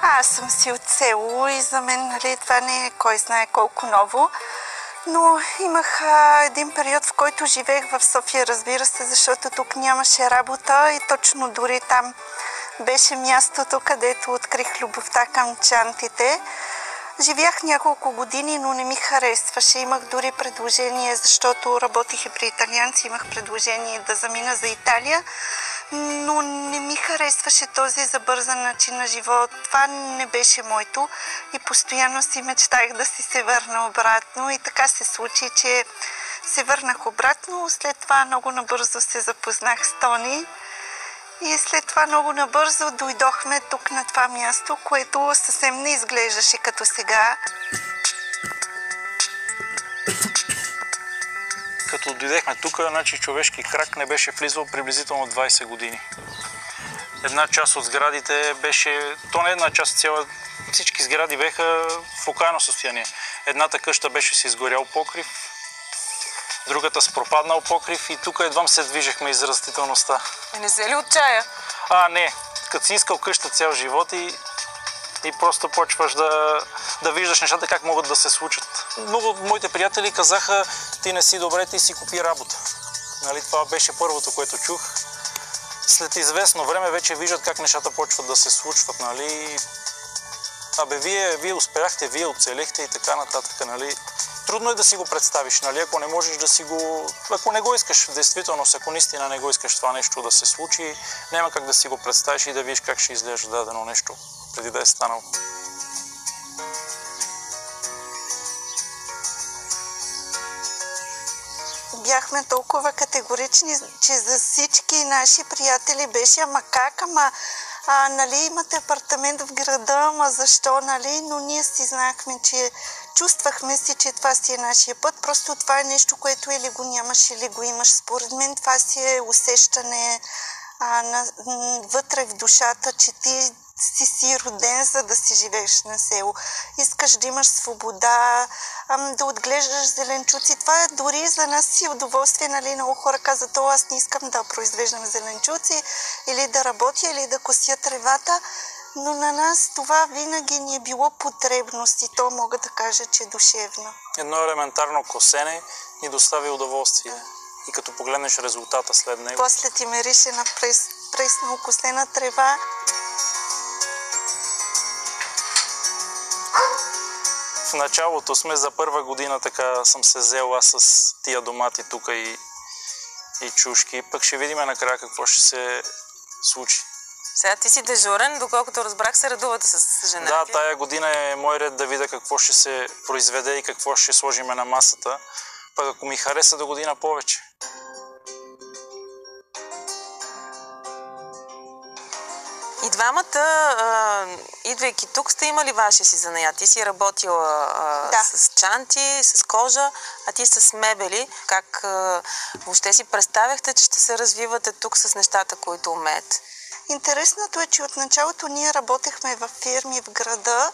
Аз съм си от село и за мен, нали, това не е кой знае колко ново, но имах един период, в който живеех в София, разбира се, защото тук нямаше работа и точно дори там беше мястото, където открих любовта към чантите. Живях няколко години, но не ми харесваше. Имах дори предложение, защото работих и при италианци, имах предложение да замина за Италия, но не ми харесваше този забързан начин на живот. Това не беше моето и постоянно си мечтах да си се върна обратно и така се случи, че се върнах обратно. След това много набързо се запознах с Тони и след това много набързо дойдохме тук на това място, което съвсем не изглеждаше като сега. Като дойдехме тук, значи човешки крак не беше влизал приблизително 20 години. Една част от сградите беше, то не една част, всички сгради беха в окаяно състояние. Едната къща беше с изгорял покрив, другата с пропаднал покрив и тук едвам се движехме из растителността. Не се ли отчая? Не. Като си искал къща цял живот и просто почваш да виждаш нещата как могат да се случат. Много от моите приятели казаха, ти не си добре, ти си купи работа. Нали, това беше първото, което чух. След известно време вече виждат как нещата почват да се случват. Нали. Вие успяхте, вие оцелехте и така нататък. Нали. Трудно е да си го представиш, нали? Ако не можеш да си го... Ако не го искаш в действителност, ако наистина не го искаш това нещо да се случи, няма как да си го представиш и да видиш как ще изглежда дадено нещо, преди да е станало. Бяхме толкова категорични, че за всички наши приятели беше нали, имате апартамент в града, защо, нали? Но ние си знаехме, че чувствахме си, че това си е нашия път. Просто това е нещо, което или го нямаш, или го имаш. Според мен това си е усещане вътре в душата, че ти си роден, за да си живееш на село. Искаш да имаш свобода, да отглеждаш зеленчуци. Това е дори за нас си удоволствие, нали? Много хора казват, аз не искам да произвеждам зеленчуци или да работя, или да кося тревата. Но на нас това винаги ни е било потребност и то мога да кажа, че е душевно. Едно елементарно косене ни достави удоволствие. И като погледнеш резултата след него. После ти мирише на пресно окосена трева. В началото сме за първа година, така съм се взел аз с тия домати тук и чушки. Пък ще видим накрая какво ще се случи. Сега ти си дежурен, доколкото разбрах, се редувате с жена. Да, тая година е мой ред да видя какво ще се произведе и какво ще сложиме на масата. Пък ако ми хареса до година повече. И двамата, идвайки тук, сте имали вашия си занаят. Ти си работила с чанти, с кожа, а ти с мебели. Как въобще си представяхте, че ще се развивате тук с нещата, които умеете? Интересното е, че от началото ние работехме във фирми в града.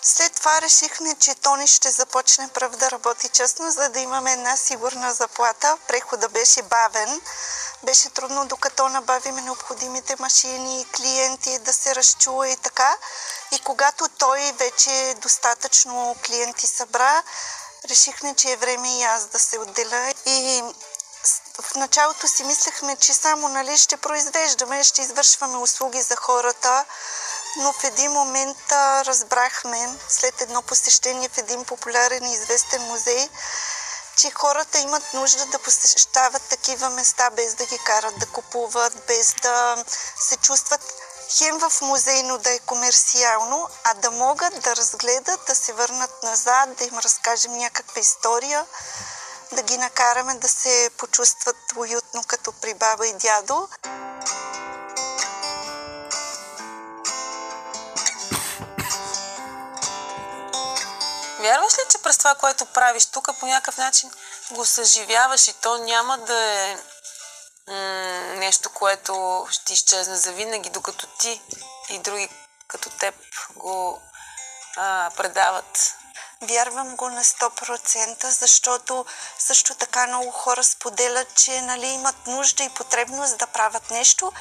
След това решихме, че Тони ще започне пръв да работи честно, за да имаме една сигурна заплата. Преходът беше бавен. Беше трудно, докато набавиме необходимите машини, клиенти, да се разчуе и така. И когато той вече достатъчно клиенти събра, решихме, че е време и аз да се отделя. И в началото си мислехме, че само, нали, ще произвеждаме, ще извършваме услуги за хората, но в един момент разбрахме, след едно посещение в един популярен и известен музей, че хората имат нужда да посещават такива места, без да ги карат да купуват, без да се чувстват хем в музейно да е комерциално, а да могат да разгледат, да се върнат назад, да им разкажем някаква история, да ги накараме да се почувстват уютно като при баба и дядо. Вярваш ли, че през това, което правиш тук, по някакъв начин го съживяваш и то няма да е нещо, което ще изчезне завинаги, докато ти и други като теб го предават? Вярвам го на 100%, защото също така много хора споделят, че, нали, имат нужда и потребност да правят нещо.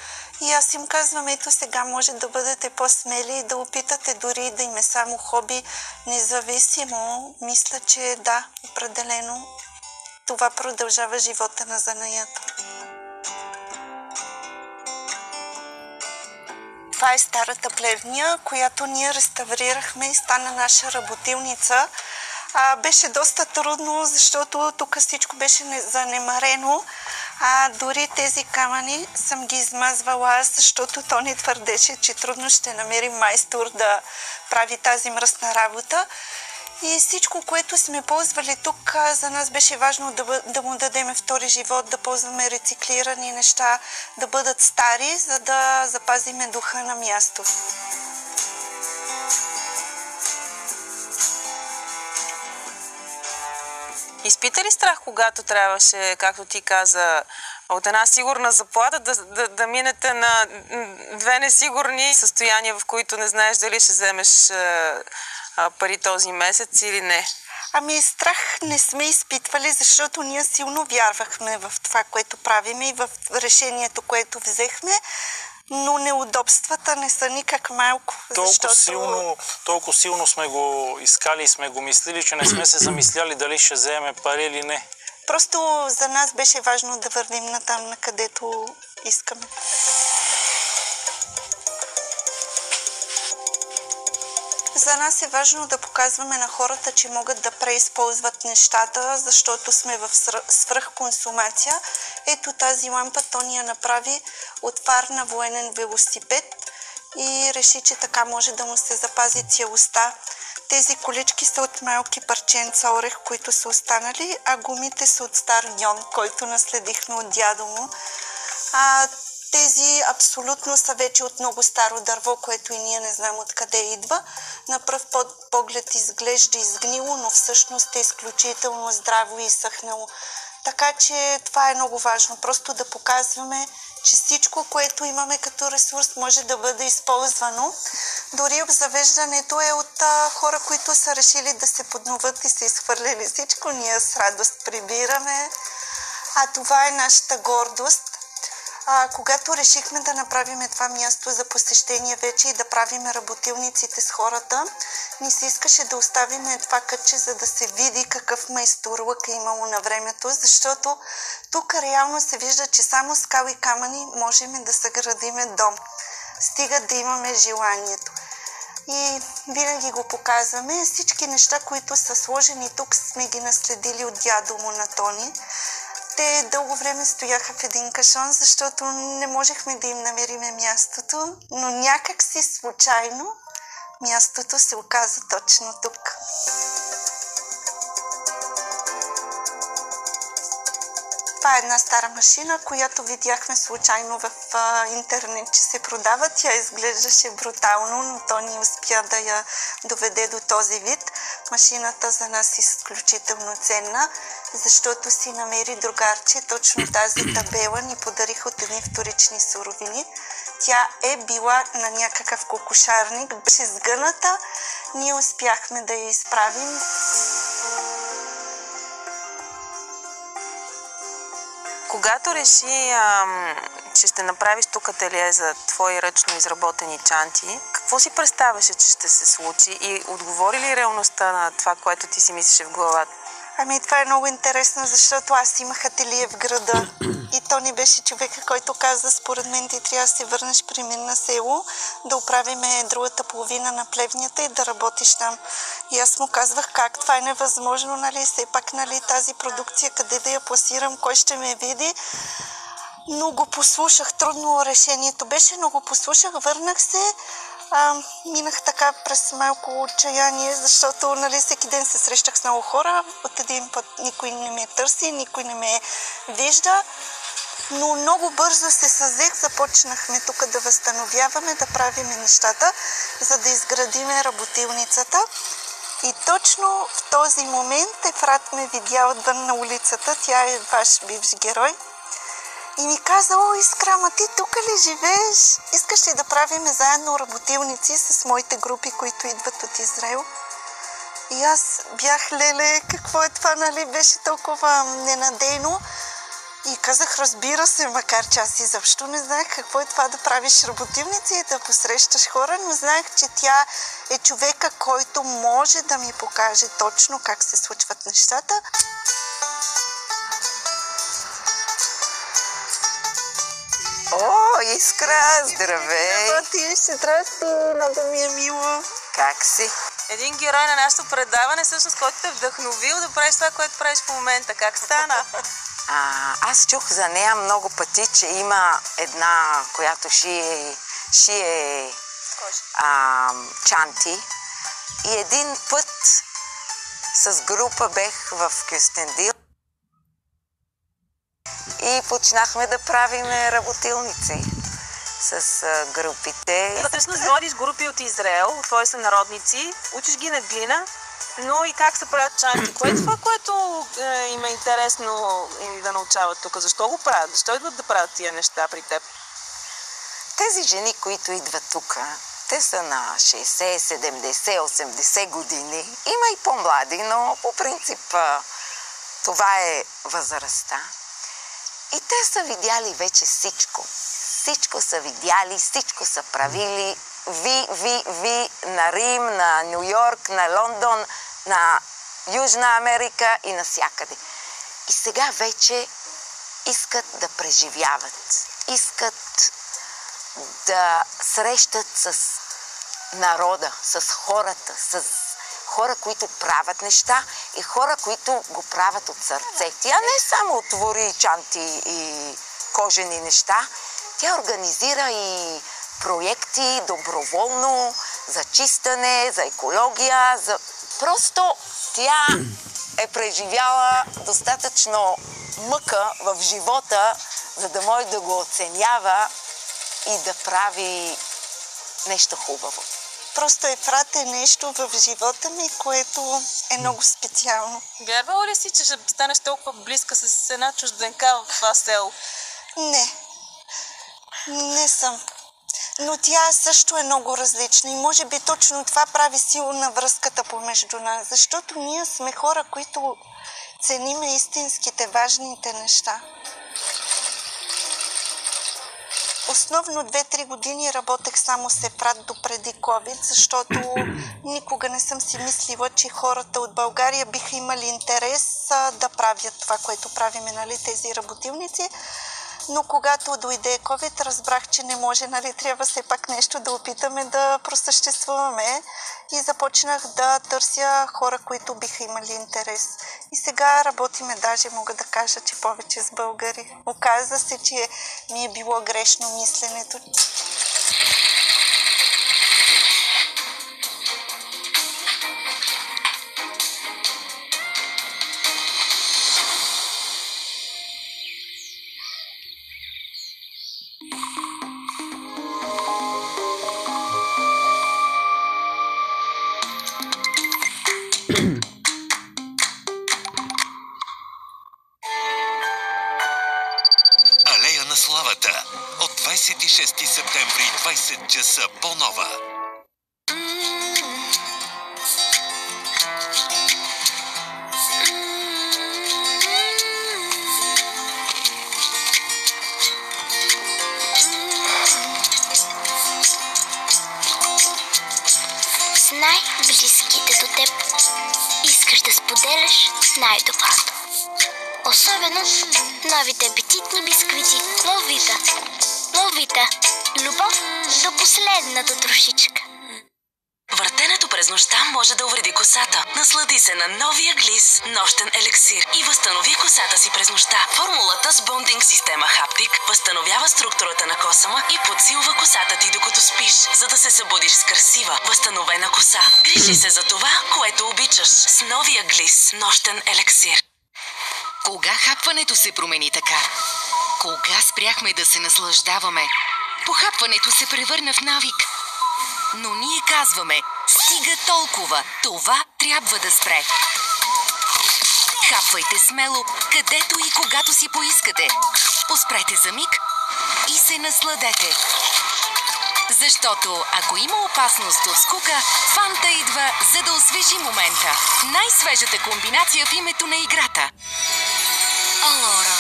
И аз им казвам, ето сега може да бъдете по-смели и да опитате дори да им е само хоби, независимо. Мисля, че да, определено това продължава живота на занаята. Това е старата плевня, която ние реставрирахме и стана наша работилница. Беше доста трудно, защото тук всичко беше занемарено. Дори тези камъни съм ги измазвала аз, защото то не твърдеше, че трудно ще намерим майстор да прави тази мръсна работа. И всичко, което сме ползвали тук, за нас беше важно да му дадем втори живот, да ползваме рециклирани неща, да бъдат стари, за да запазиме духа на място. Изпита ли страх, когато трябваше, както ти каза, от една сигурна заплата да минете на две несигурни състояния, в които не знаеш дали ще вземеш пари този месец или не? Страх не сме изпитвали, защото ние силно вярвахме в това, което правим и в решението, което взехме, но неудобствата не са никак малко. Толкова силно сме го искали и сме го мислили, че не сме се замисляли дали ще вземе пари или не. Просто за нас беше важно да вървим натам, на където искаме. За нас е важно да показваме на хората, че могат да преизползват нещата, защото сме в свръхконсумация. Ето тази лампа, то ни я направи от фар на военен велосипед и реши, че така може да му се запази целостта. Тези колички са от малки парченца орех, които са останали, а гумите са от стар ньон, който наследихме от дядо му. Тези абсолютно са вече от много старо дърво, което и ние не знам откъде идва. На пръв поглед изглежда изгнило, но всъщност е изключително здраво и съхнало. Така че това е много важно. Просто да показваме, че всичко, което имаме като ресурс, може да бъде използвано. Дори обзавеждането е от хора, които са решили да се подноват и са изхвърляли всичко. Ние с радост прибираме. Това е нашата гордост. Когато решихме да направим това място за посещение вече и да правим работилниците с хората, ни се искаше да оставим това кътче, за да се види какъв майсторлък е имало на времето, защото тук реално се вижда, че само скал и камъни можем да съградиме дом. Стига да имаме желанието. И винаги го показваме. Всички неща, които са сложени тук, сме ги наследили от дядо му на Тони. Те дълго време стояха в един кашон, защото не можехме да им намериме мястото, но някак си случайно мястото се оказа точно тук. Това е една стара машина, която видяхме случайно в интернет, че се продава. Тя изглеждаше брутално, но то ни успя да я доведе до този вид. Машината за нас е изключително ценна, защото си намери другарче. Точно тази табела ни подариха от едни вторични суровини. Тя е била на някакъв кокошарник, беше сгъната. Ние успяхме да я изправим. Когато реши, че ще направиш тук ателие за твои ръчно изработени чанти, какво си представяше, че ще се случи и отговори ли реалността на това, което ти си мислеше в главата? Това е много интересно, защото аз имах ателие в града и то не беше човека, който каза, според мен ти трябва да се върнеш при мен на село, да оправиме другата половина на плевнята и да работиш там. И аз му казвах как, това е невъзможно, нали, все пак, нали, тази продукция, къде да я пласирам, кой ще ме види. Но го послушах, трудно решението беше, но го послушах, върнах се. Минах така през малко отчаяние, защото нали, всеки ден се срещах с много хора. От един път никой не ме търси, никой не ме вижда. Но много бързо се съзех, започнахме тук да възстановяваме, да правим нещата, за да изградиме работилницата. И точно в този момент Ефрат ме видя отвън на улицата, тя е ваш бивш герой. И ми каза, Искра, ама ти тук ли живееш? Искаш ли да правим заедно работилници с моите групи, които идват от Израел? И аз бях, леле, какво е това, нали? Беше толкова ненадейно. И казах, разбира се, макар че аз изобщо не знаех какво е това да правиш работилници и да посрещаш хора, но знаех, че тя е човека, който може да ми покаже точно как се случват нещата. Искра, здравей! Ти ще здрасти, много ми е мило. Как си? Един герой на нашето предаване, всъщност, който те е вдъхновил да правиш това, което правиш в момента. Как стана? Аз чух за нея много пъти, че има една, която шие чанти. И един път с група бех в Кюстендил и почнахме да правим работилници с групите. Вътрешно водиш групи от Израел, от твои сънародници, учиш ги на глина, но и как се правят чанти. Кое е това, което им е интересно да научават тук? Защо го правят? Защо идват да правят тия неща при теб? Тези жени, които идват тук, те са на 60, 70, 80 години. Има и по-млади, но по принцип това е възрастта. И те са видяли вече всичко. Всичко са видяли, всичко са правили. Ви на Рим, на Ню Йорк, на Лондон, на Южна Америка и навсякъде. И сега вече искат да преживяват. Искат да срещат с народа, с хора, които правят неща и хора, които го правят от сърце. Тя не само твори чанти и кожени неща, тя организира и проекти доброволно за чистене, за екология. Просто тя е преживяла достатъчно мъка в живота, за да може да го оценява и да прави нещо хубаво. Просто е прате нещо в живота ми, което е много специално. Вярвала ли си, че ще станеш толкова близка с една чужденка в това село? Не съм. Но тя също е много различна и може би точно това прави силна връзката помежду нас, защото ние сме хора, които цениме истинските, важните неща. Основно 2-3 години работех само с Ефрат допреди COVID, защото никога не съм си мислила, че хората от България биха имали интерес да правят това, което правиме, нали, тези работилници. Но когато дойде COVID, разбрах, че не може, нали, трябва все пак нещо да опитаме да просъществуваме и започнах да търся хора, които биха имали интерес. И сега работиме, даже мога да кажа, че повече с българи. Оказва се, че ми е било грешно мисленето. Алея на славата от 26 септември 20 часа по Нова. С най-близките до теб искаш да споделяш най-доброто. Особено новите апетитни бисквити Ловита. Ловита. Любов до последната трошичка. Въртенето през нощта може да увреди косата. Наслади се на новия глис нощен елексир и възстанови косата си през нощта. Формулата с бондинг система Хаптик възстановява структурата на косама и подсилва косата ти докато спиш, за да се събудиш с красива, възстановена коса. Грижи се за това, което обичаш с новия глис нощен елексир. Кога хапването се промени така? Кога спряхме да се наслаждаваме? Похапването се превърна в навик. Но ние казваме, стига толкова, това трябва да спре. Хапвайте смело, където и когато си поискате. Поспрете за миг и се насладете. Защото ако има опасност от скука, Фанта идва, за да освежи момента. Най-свежата комбинация в името на играта. Алора,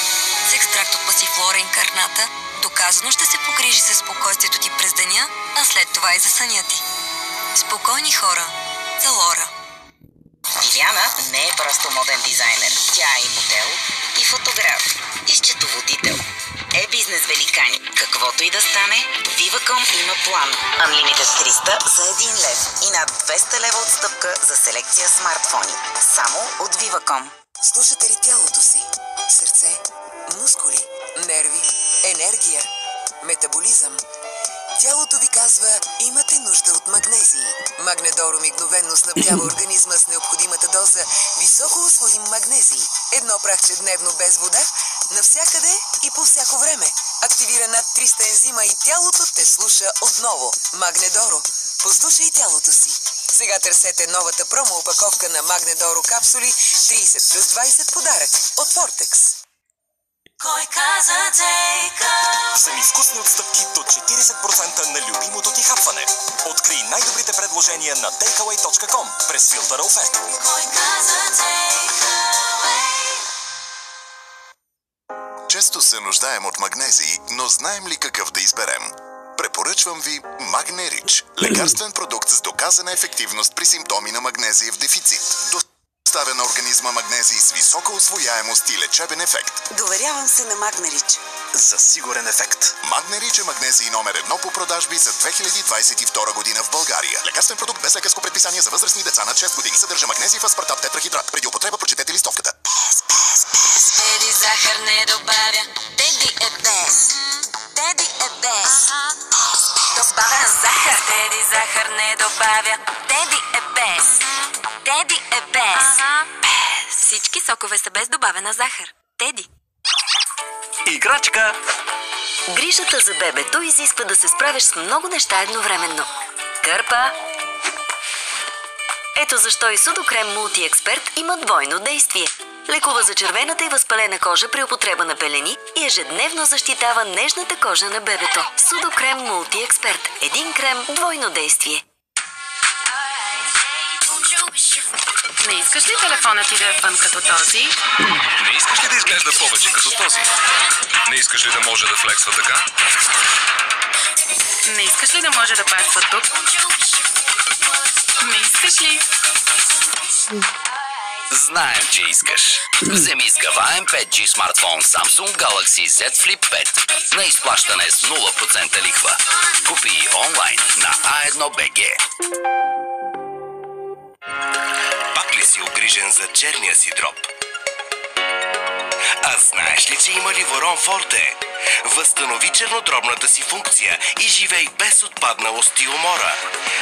с екстракт от пасифлора инкарната, доказано ще се погрижи за спокойствието ти през деня, а след това и за съня ти. Спокойни хора. За Лора. Диляна не е просто моден дизайнер. Тя е и модел, и фотограф, и счетоводител. Е-бизнес великани. Каквото и да стане, Viva.com има план. Unlimited 300 за 1 лев и над 200 лева отстъпка за селекция смартфони. Само от Viva.com. Слушате ли тялото си? Сърце, мускули, нерви, енергия, метаболизъм. Тялото ви казва, имате нужда от магнезий. Магнедоро мигновенно снабдява организма с необходимата доза високо усвоим магнезий. Едно прахче дневно без вода, навсякъде и по всяко време. Активира над 300 ензима и тялото те слуша отново. Магнедоро. Послушай тялото си. Сега търсете новата промо опаковка на Магнедоро капсули 30+20 подарък от Фортекс. Кой каза тейка? Вземи вкусни отстъпки до 40% на любимото ти хапване. Открий най-добрите предложения на takeaway.com през филтъра оферта. Кой каза тейка? Често се нуждаем от магнезий, но знаем ли какъв да изберем? Препоръчвам ви Магнерич. Лекарствен продукт с доказана ефективност при симптоми на магнезиев дефицит. Доставя на организма магнезий с висока усвояемост и лечебен ефект. Доверявам се на Магнерич. За сигурен ефект. Магнерич е магнезий номер 1 по продажби за 2022 година в България. Лекарствен продукт без лекарско предписание за възрастни деца над 6 години. Съдържа магнезиев аспартат тетрахидрат. Преди употреба прочетете листовката. Теди захар не добавя. Теди е без. Теди е без. Добавя захар. Теди захар не добавя. Теди е без. Теди е без. Всички сокове са без добавена захар. Теди. Играчка! Грижата за бебето изисква да се справиш с много неща едновременно. Кърпа! Ето защо и Судокрем Мултиексперт има двойно действие. Лекува за червената и възпалена кожа при употреба на пелени и ежедневно защитава нежната кожа на бебето. Судокрем Мултиексперт. Един крем, двойно действие. Не искаш ли телефонът ти да е фън като този? Не искаш ли да изглежда повече като този? Не искаш ли да може да флексва така? Не искаш ли да може да пасва тук? Не искаш ли? Знаем, че искаш. Вземи изгъваем 5G смартфон Samsung Galaxy Z Flip 5 на изплащане с 0% лихва. Купи онлайн на A1BG. Пак ли си огрижен за черния си дроб? А знаеш ли, че има Ливорон Форте? Възстанови чернодробната си функция и живей без отпадналост и умора.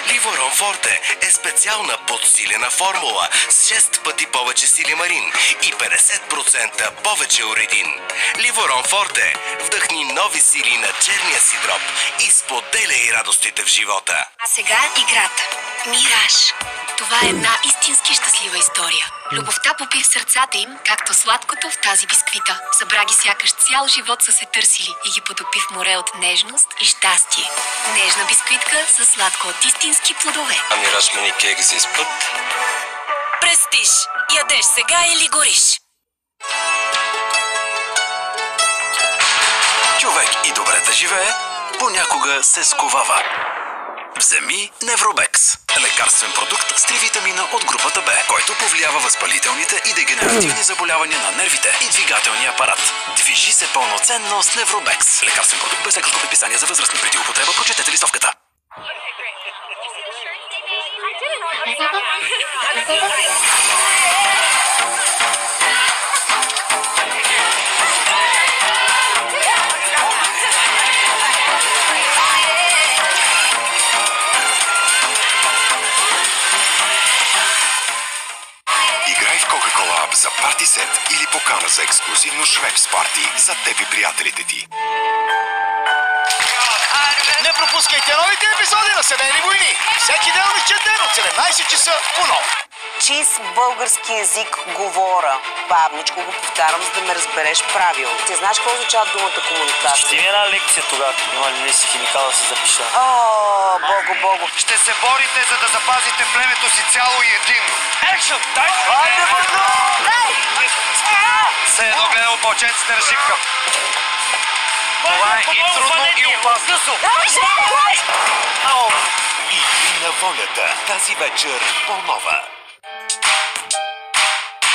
Ливорон Форте е специална подсилена формула с 6 пъти повече силимарин и 50% повече уредин. Ливорон Форте вдъхни нови сили на черния си дроб и споделяй радостите в живота. А сега играта. Мираж. Това е една истински щастлива история. Любовта попи в сърцата им, както сладкото в тази бисквита. Събра ги сякаш цял живот са се търсили и ги потопи в море от нежност и щастие. Нежна бисквитка със сладко от истински плодове. А Мираж мини кейк за изпът? Престиж. Ядеш сега или гориш? Човек и добре да живее, понякога се сковава. Вземи Невробекс. Лекарствен продукт с 3 витамина от групата Б, който повлиява възпалителните и дегенеративни заболявания на нервите и двигателния апарат. Движи се пълноценно с Невробекс. Лекарствен продукт без лекарско предписание за възрастни. Преди употреба прочетете листовката. За парти сет или покана за ексклюзивно Швепс парти за теб и приятелите ти. Не пропускайте новите епизоди на Семейни войни. Всеки делничен ден от 17 часа по нов. Чист български език говоря. Бавничко го повтарям, за да ме разбереш правилно. Ти знаеш какво означава думата комуникация? Ще ми една лекция тогава. Има ли не си химикал да се запиша? О, бого. Ще се борите, за да запазите племето си цяло и единно. Екшън! Дай! Все едно гледам опълченците на шипка. Това е и трудно, и опасно. Игри на волята. Тази вечер по-нова.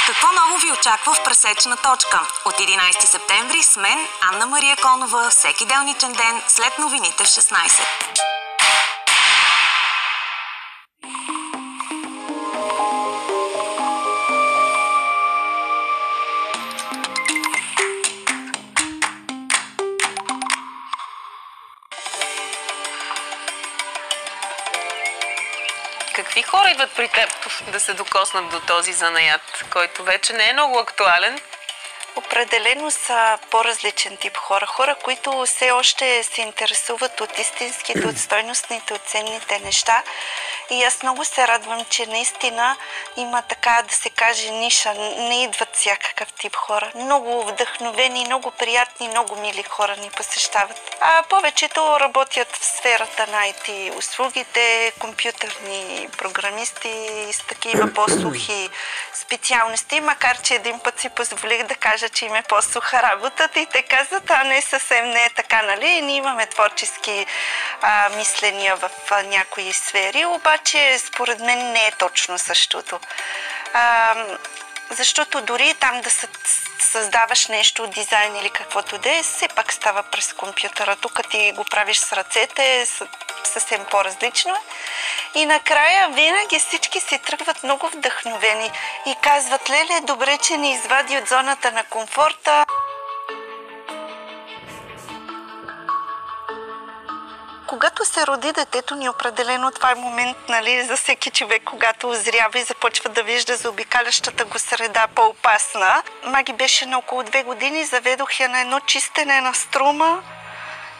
Какво ново ви очаква в Пресечна точка? От 11 септември с мен, Анна Мария Конова, всеки делничен ден след новините в 16. Какви хора идват при теб да се докоснат до този занаят, който вече не е много актуален? Определено са по-различен тип хора. Хора, които все още се интересуват от истинските, от стойностните, от ценните неща. И аз много се радвам, че наистина има, така да се каже, ниша. Не идват всякакъв тип хора. Много вдъхновени, много приятни, много мили хора ни посещават. А повечето работят в сферата на IT услугите, компютърни програмисти с такива по-сухи специалности, макар че един път си позволих да кажа, че им е по-суха работата и те казват, не съвсем не е така, нали? Ние имаме творчески мисления в някои сфери, обаче според мен не е точно същото. Защото дори там да създаваш нещо, дизайн или каквото да е, все пак става през компютъра. Тук ти го правиш с ръцете, съвсем по-различно. И накрая винаги всички си тръгват много вдъхновени и казват, леле, добре, че ни извади от зоната на комфорта. Когато се роди детето ни, определено това е момент, нали, за всеки човек, когато озрява и започва да вижда заобикалящата го среда по-опасна. Маги беше на около 2 години, заведох я на едно чистене на Струма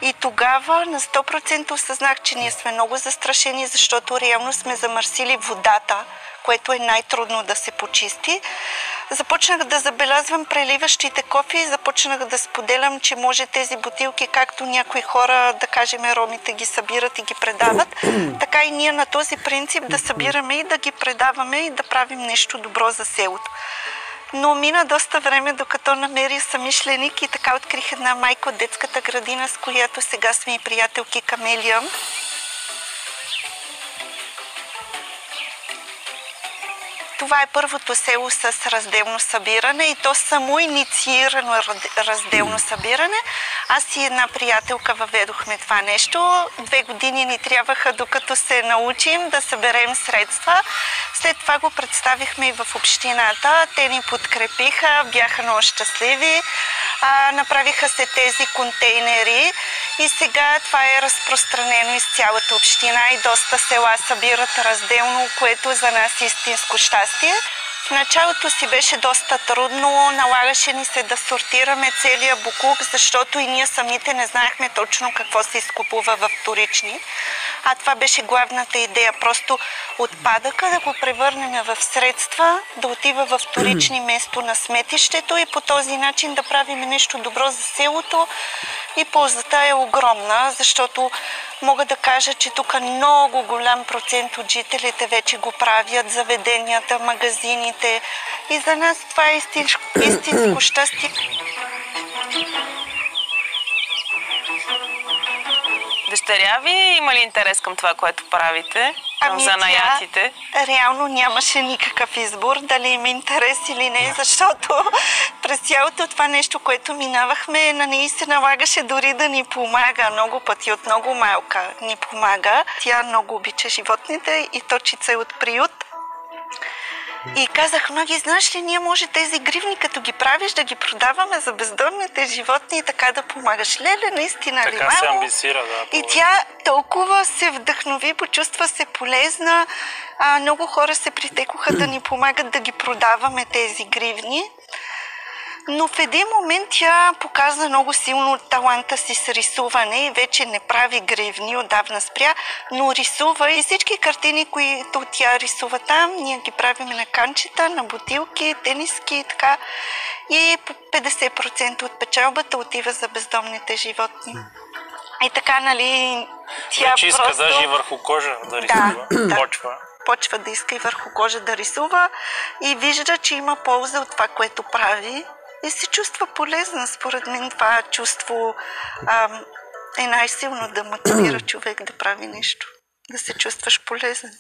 и тогава на 100% осъзнах, че ние сме много застрашени, защото реално сме замърсили водата, което е най-трудно да се почисти. Започнах да забелязвам преливащите кофи, започнах да споделям, че може тези бутилки, както някои хора, да кажем ромите, ги събират и ги предават, така и ние на този принцип да събираме и да ги предаваме и да правим нещо добро за селото. Но мина доста време, докато намерих съмишленик и така открих една майка от детската градина, с която сега сме и приятелки, Камелия. Това е първото село с разделно събиране и то самоинициирано разделно събиране. Аз и една приятелка въведохме това нещо. 2 години ни трябваха, докато се научим да съберем средства. След това го представихме и в общината. Те ни подкрепиха, бяха много щастливи. Направиха се тези контейнери и сега това е разпространено из цялата община и доста села събират разделно, което за нас е истинско щастие. В началото си беше доста трудно, налагаше ни се да сортираме целия боклук, защото и ние самите не знаехме точно какво се изкупува във вторични. А това беше главната идея, просто отпадъка да го превърнем в средства, да отива във вторични место на сметището и по този начин да правим нещо добро за селото и ползата е огромна, защото мога да кажа, че тук много голям процент от жителите вече го правят, заведенията, магазините и за нас това е истинско щастие. Дъщеря ви има ли интерес към това, което правите? Към занаятите? Реално нямаше никакъв избор, дали има интерес или не, защото през цялото това нещо, което минавахме, на нея се налагаше дори да ни помага. Много пъти, от много малка ни помага. Тя много обича животните и точица е от приют. И казах, Маги, знаеш ли, ние може тези гривни, като ги правиш, да ги продаваме за бездомните животни и така да помагаш. Леле, наистина ли? Така се амбицира, да. И тя толкова се вдъхнови, почувства се полезна. Много хора се притекоха да ни помагат да ги продаваме тези гривни. Но в един момент тя показа много силно таланта си с рисуване и вече не прави гривни, отдавна спря, но рисува и всички картини, които тя рисува там, ние ги правим на канчета, на бутилки, тениски и така. И 50% от печалбата отива за бездомните животни. И така, нали, тя вече иска просто... даже и върху кожа да рисува. Почва да иска и върху кожа да рисува и вижда, че има полза от това, което прави. И се чувства полезна. Според мен това чувство е най-силно да мотивира човек да прави нещо. Да се чувстваш полезен.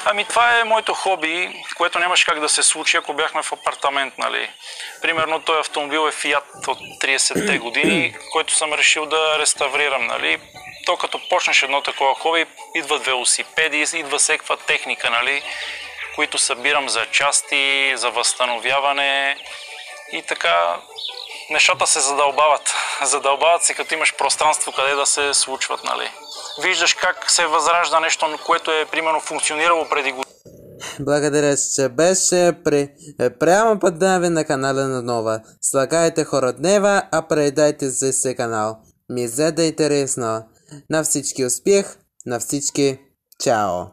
Ами това е моето хоби, което нямаше как да се случи, ако бяхме в апартамент, нали. Примерно този автомобил е Fiat от 30-те години, който съм решил да реставрирам, нали. То като почнеш едно такова хоби, идват велосипеди, идва всеква техника, нали, които събирам за части, за възстановяване и така нещата се задълбават. Задълбават се, като имаш пространство къде да се случват, нали. Виждаш как се възражда нещо, което е примерно функционирало преди години. Благодаря, че беше прямо подавен на канала на Нова. Слагайте Хороднева, а предайте се канал. Ми за да е интересно. На всички успех, на всички чао!